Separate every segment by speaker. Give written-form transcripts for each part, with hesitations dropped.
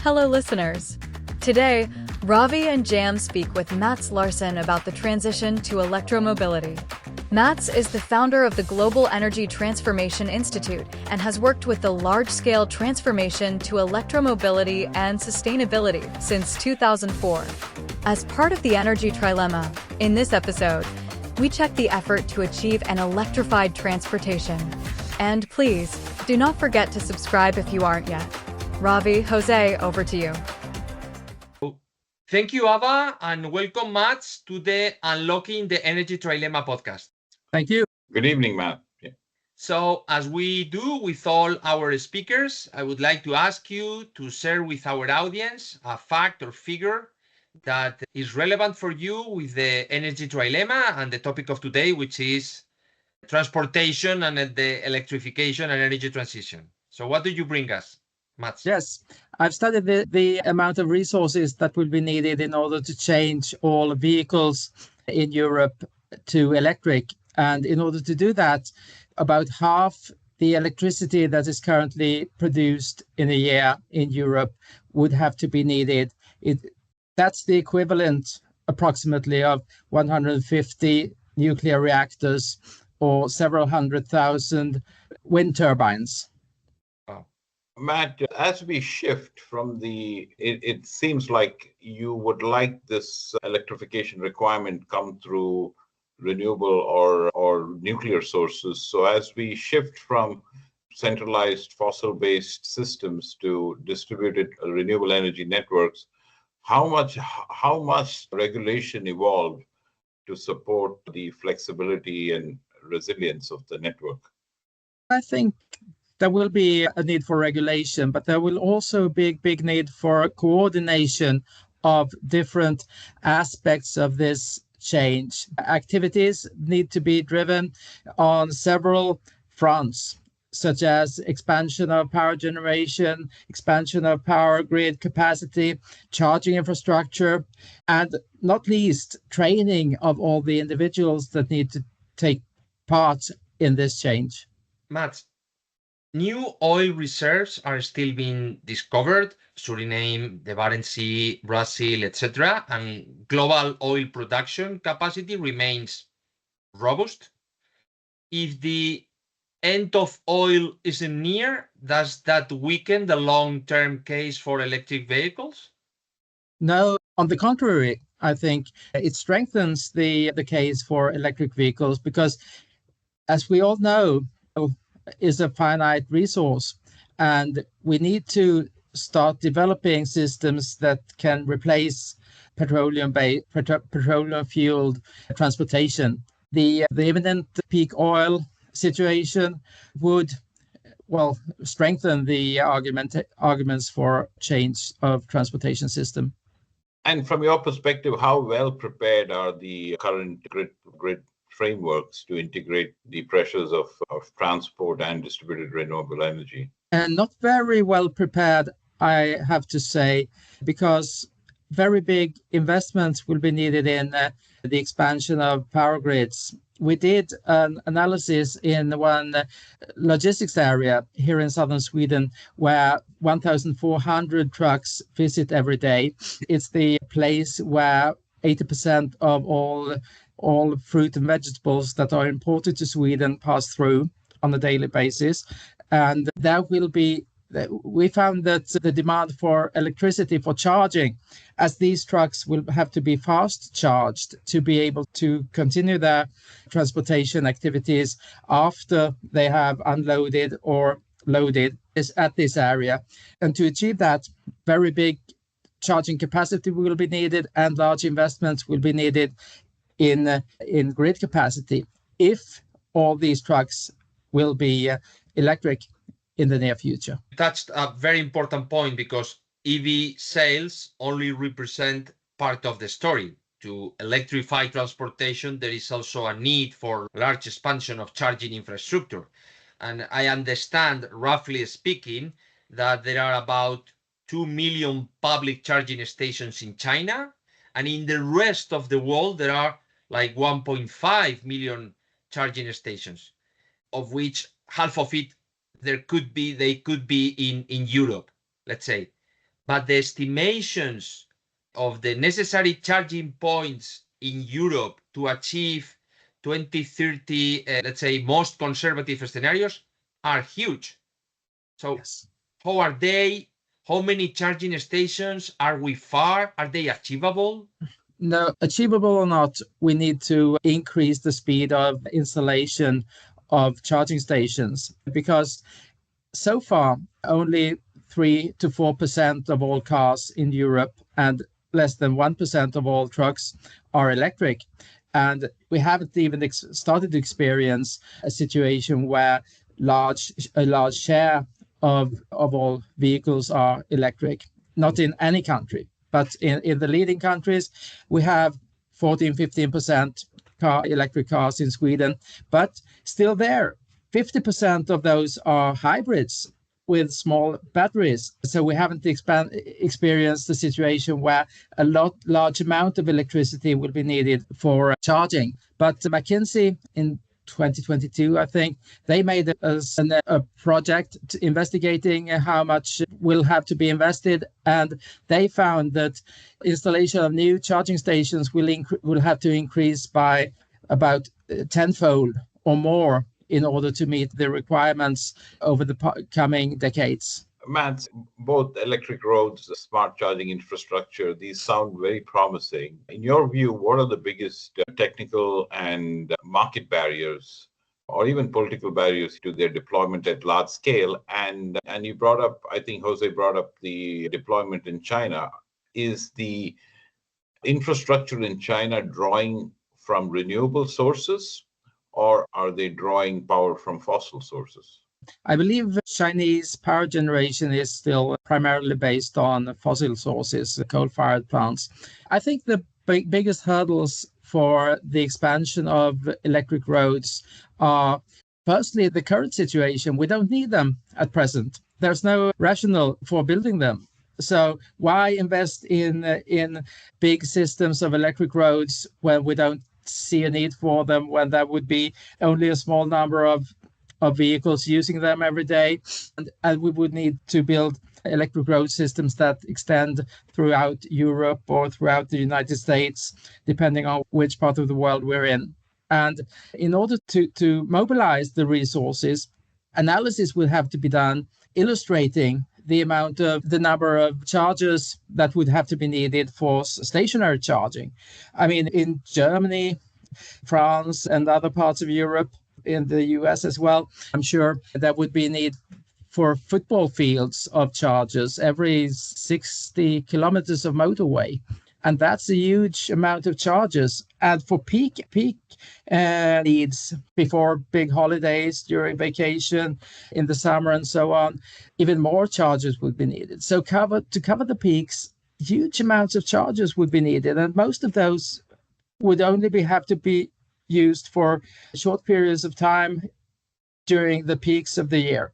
Speaker 1: Hello, listeners. Today, Ravi and Jam speak with Mats Larsson about the transition to electromobility. Mats is the founder of the Global Energy Transformation Institute and has worked with the large-scale transformation to electromobility and sustainability since 2004. As part of the energy trilemma, in this episode, we check the effort to achieve an electrified transportation. And please, do not forget to subscribe if you aren't yet. Ravi, Jose, over to you.
Speaker 2: Thank you, Ava, and welcome, Mats, to the Unlocking the Energy Trilemma podcast.
Speaker 3: Thank you.
Speaker 4: Good evening, Matt. Yeah.
Speaker 2: So, as we do with all our speakers, I would like to ask you to share with our audience a fact or figure that is relevant for you with the energy trilemma and the topic of today, which is transportation and the electrification and energy transition. So what do you bring us, Mats?
Speaker 3: Yes, I've studied the amount of resources that will be needed in order to change all vehicles in Europe to electric. And in order to do that, about half the electricity that is currently produced in a year in Europe would have to be needed. That's the equivalent approximately of 150 nuclear reactors or several 100,000 wind turbines.
Speaker 4: Matt, as we shift from it seems like you would like this electrification requirement come through renewable or nuclear sources. So as we shift from centralized fossil-based systems to distributed renewable energy networks, how much regulation evolved to support the flexibility and resilience of the network?
Speaker 3: I think there will be a need for regulation, but there will also be a big need for coordination of different aspects of this change. Activities need to be driven on several fronts, such as expansion of power generation, expansion of power grid capacity, charging infrastructure, and not least training of all the individuals that need to take part in this change.
Speaker 2: Mats, new oil reserves are still being discovered, Suriname, the Barents Sea, Brazil, etc., and global oil production capacity remains robust. If the end of oil isn't near, does that weaken the long-term case for electric vehicles?
Speaker 3: No, on the contrary, I think it strengthens the case for electric vehicles because, as we all know, is a finite resource, and we need to start developing systems that can replace petroleum fueled transportation. The imminent peak oil situation would strengthen the arguments for change of transportation system.
Speaker 4: And from your perspective, how well prepared are the current grid frameworks to integrate the pressures of transport and distributed renewable energy?
Speaker 3: And not very well prepared, I have to say, because very big investments will be needed in the expansion of power grids. We did an analysis in one logistics area here in southern Sweden where 1,400 trucks visit every day. It's the place where 80% of all fruit and vegetables that are imported to Sweden pass through on a daily basis. And we found that the demand for electricity for charging, as these trucks will have to be fast charged to be able to continue their transportation activities after they have unloaded or loaded, is at this area. And to achieve that, very big charging capacity will be needed and large investments will be needed in grid capacity if all these trucks will be electric in the near future.
Speaker 2: You touched a very important point because EV sales only represent part of the story. To electrify transportation, there is also a need for large expansion of charging infrastructure. And I understand, roughly speaking, that there are about 2 million public charging stations in China, and in the rest of the world, there are like 1.5 million charging stations, of which half of it they could be in Europe, let's say. but the estimations of the necessary charging points in Europe to achieve 2030, let's say, most conservative scenarios are huge. So
Speaker 3: Yes.
Speaker 2: how are they? How many charging stations are we far? Are they achievable?
Speaker 3: No, achievable or not, we need to increase the speed of installation of charging stations because so far only 3 to 4% of all cars in Europe and less than 1% of all trucks are electric. And we haven't even started to experience a situation where a large share of all vehicles are electric, not in any country. But in the leading countries, we have 14, 15% electric cars in Sweden, but still there, 50% of those are hybrids with small batteries. So we haven't experienced the situation where a large amount of electricity will be needed for charging. But McKinsey in 2022, I think, they made a project investigating how much will have to be invested. And they found that installation of new charging stations will have to increase by about tenfold or more in order to meet the requirements over the coming decades.
Speaker 4: Mats, both electric roads, smart charging infrastructure, these sound very promising. In your view, what are the biggest technical and market barriers or even political barriers to their deployment at large scale? And you brought up, I think Jose brought up the deployment in China. Is the infrastructure in China drawing from renewable sources, or are they drawing power from fossil sources?
Speaker 3: I believe Chinese power generation is still primarily based on fossil sources, coal-fired plants. I think the biggest hurdles for the expansion of electric roads are, firstly, the current situation. We don't need them at present. There's no rationale for building them. So why invest in big systems of electric roads when we don't see a need for them, when there would be only a small number of vehicles using them every day, and we would need to build electric road systems that extend throughout Europe or throughout the United States, depending on which part of the world we're in. And in order to mobilize the resources, analysis will have to be done illustrating the number of chargers that would have to be needed for stationary charging. I mean, in Germany, France, and other parts of Europe, in the US as well, I'm sure there would be a need for football fields of chargers every 60 kilometers of motorway. And that's a huge amount of chargers. And for peak needs before big holidays, during vacation, in the summer and so on, even more chargers would be needed. So to cover the peaks, huge amounts of chargers would be needed. And most of those would only have to be used for short periods of time during the peaks of the year.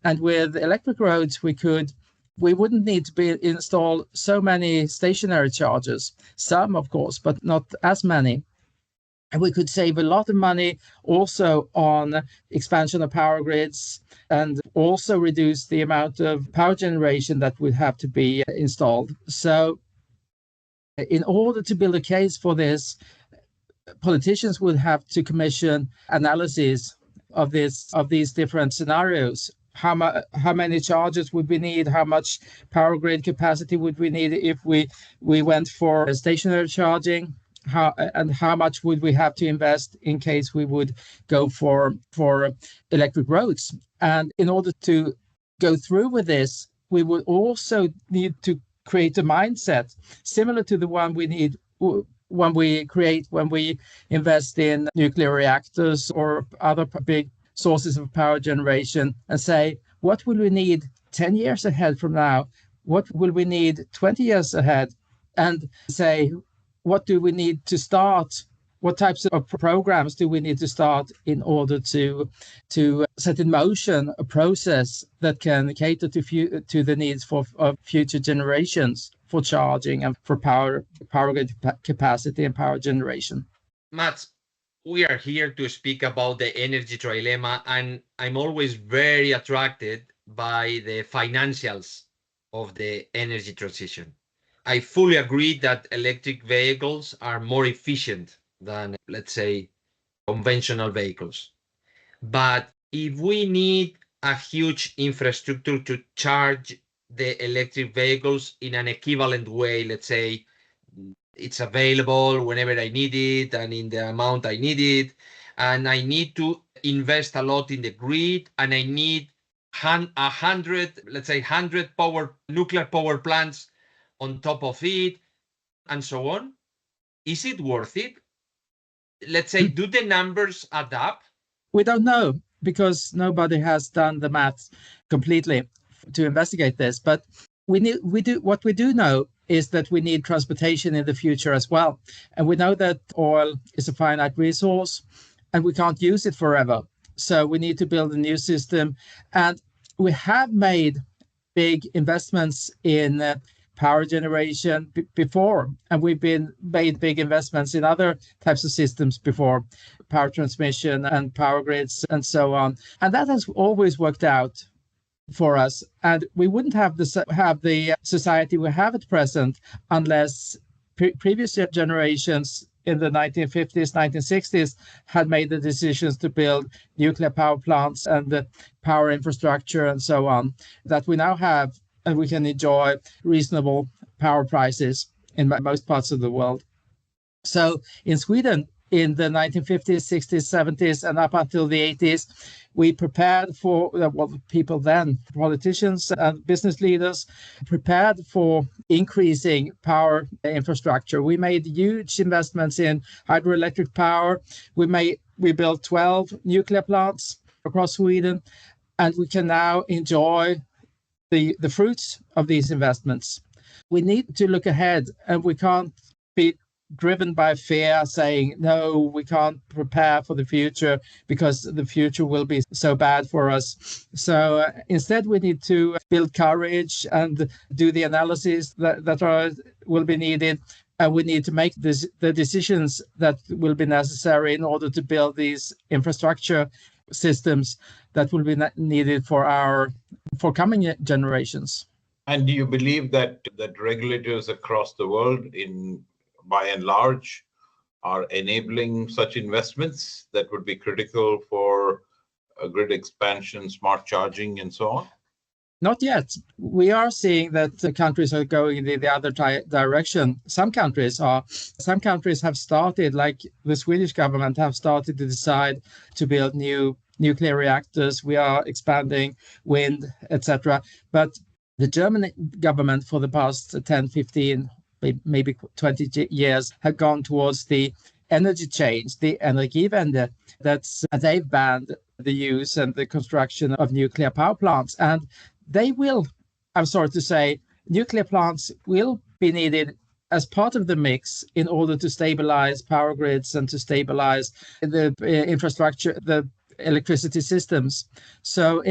Speaker 3: And with electric roads, we wouldn't need to install so many stationary chargers. Some, of course, but not as many. And we could save a lot of money also on expansion of power grids and also reduce the amount of power generation that would have to be installed. So in order to build a case for this, politicians would have to commission analysis of these different scenarios. How many chargers would we need? How much power grid capacity would we need if we went for stationary charging? How much would we have to invest in case we would go for electric roads? And in order to go through with this, we would also need to create a mindset similar to the one we need when we invest in nuclear reactors or other big sources of power generation, and say, what will we need 10 years ahead from now? What will we need 20 years ahead? And say, what do we need to start? What types of programs do we need to start in order to set in motion a process that can cater to the needs of future generations for charging and for power capacity and power generation?
Speaker 2: Mats, we are here to speak about the energy trilemma, and I'm always very attracted by the financials of the energy transition. I fully agree that electric vehicles are more efficient than, let's say, conventional vehicles. But if we need a huge infrastructure to charge the electric vehicles in an equivalent way, let's say it's available whenever I need it and in the amount I need it, and I need to invest a lot in the grid, and I need 100, let's say 100 nuclear power plants on top of it, and so on. Is it worth it? Let's say, do the numbers add up?
Speaker 3: We don't know because nobody has done the math completely to investigate this. But what we do know is that we need transportation in the future as well. And we know that oil is a finite resource and we can't use it forever. So we need to build a new system. And we have made big investments in power generation before, and we've made big investments in other types of systems before, power transmission and power grids and so on, and that has always worked out for us. And we wouldn't have the society we have at present unless previous generations in the 1950s, 1960s had made the decisions to build nuclear power plants and the power infrastructure and so on that we now have, and we can enjoy reasonable power prices in most parts of the world. So in Sweden, in the 1950s, 60s, 70s, and up until the 80s, we prepared for, people then, politicians and business leaders, prepared for increasing power infrastructure. We made huge investments in hydroelectric power. We built 12 nuclear plants across Sweden, and we can now enjoy the fruits of these investments. We need to look ahead, and we can't be driven by fear saying, no, we can't prepare for the future because the future will be so bad for us. So instead, we need to build courage and do the analysis that will be needed. And we need to make the decisions that will be necessary in order to build these infrastructure systems that will be needed for coming generations.
Speaker 4: And do you believe that regulators across the world, by and large, are enabling such investments that would be critical for grid expansion, smart charging, and so on?
Speaker 3: Not yet. We are seeing that the countries are going in the other direction. Some countries have started, like the Swedish government, have started to decide to build new nuclear reactors. We are expanding wind, etc. But the German government for the past 10, 15, maybe 20 years have gone towards the energy change, the Energiewende. They've banned the use and the construction of nuclear power plants. And they will, I'm sorry to say, nuclear plants will be needed as part of the mix in order to stabilize power grids and to stabilize the infrastructure, the electricity systems. So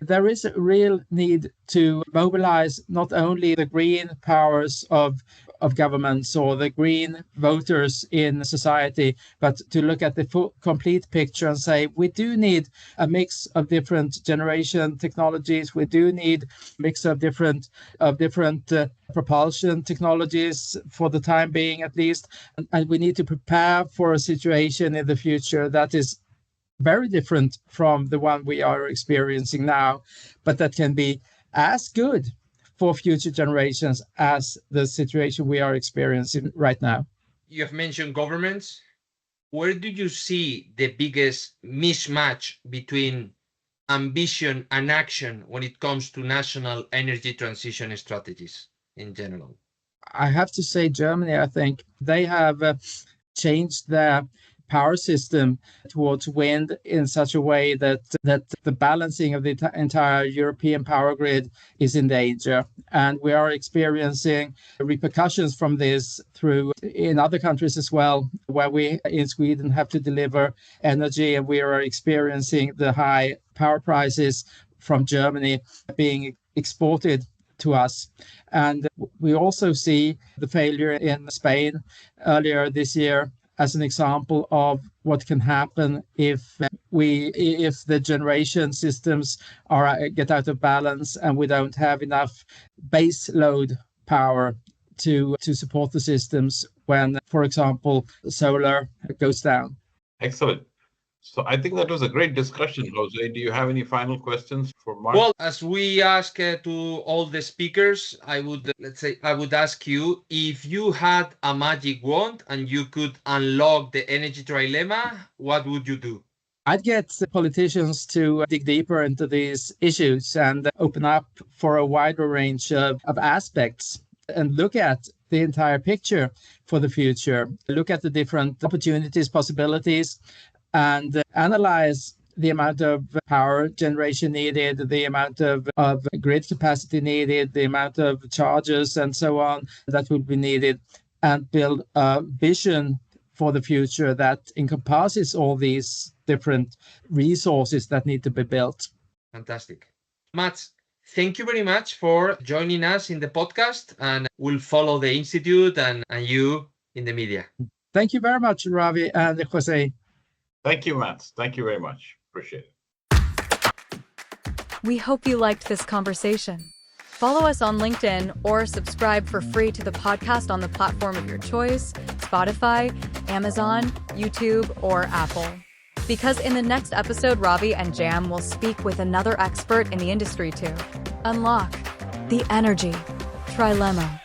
Speaker 3: there is a real need to mobilize not only the green powers of governments or the green voters in society, but to look at the full, complete picture and say, we do need a mix of different generation technologies. We do need a mix of different propulsion technologies for the time being, at least. And we need to prepare for a situation in the future that is very different from the one we are experiencing now, but that can be as good for future generations as the situation we are experiencing right now.
Speaker 2: You have mentioned governments. Where do you see the biggest mismatch between ambition and action when it comes to national energy transition strategies in general?
Speaker 3: I have to say Germany, I think they have changed their power system towards wind in such a way that the balancing of the entire European power grid is in danger. And we are experiencing repercussions from this in other countries as well, where we in Sweden have to deliver energy, and we are experiencing the high power prices from Germany being exported to us. And we also see the failure in Spain earlier this year as an example of what can happen if the generation systems get out of balance and we don't have enough base load power to support the systems when, for example, solar goes down.
Speaker 4: Excellent. So I think that was a great discussion, Jose. Do you have any final questions for Mark?
Speaker 2: Well, as we ask to all the speakers, I would ask you, if you had a magic wand and you could unlock the energy trilemma, what would you do?
Speaker 3: I'd get politicians to dig deeper into these issues and open up for a wider range of aspects and look at the entire picture for the future. Look at the different opportunities, possibilities, and analyze the amount of power generation needed, the amount of grid capacity needed, the amount of chargers and so on that would be needed, and build a vision for the future that encompasses all these different resources that need to be built.
Speaker 2: Fantastic. Mats, thank you very much for joining us in the podcast, and we'll follow the Institute and you in the media.
Speaker 3: Thank you very much, Ravi and Jose.
Speaker 4: Thank you, Matt. Thank you very much. Appreciate it.
Speaker 1: We hope you liked this conversation. Follow us on LinkedIn or subscribe for free to the podcast on the platform of your choice, Spotify, Amazon, YouTube, or Apple. Because in the next episode, Ravi and Jam will speak with another expert in the industry to unlock the energy trilemma.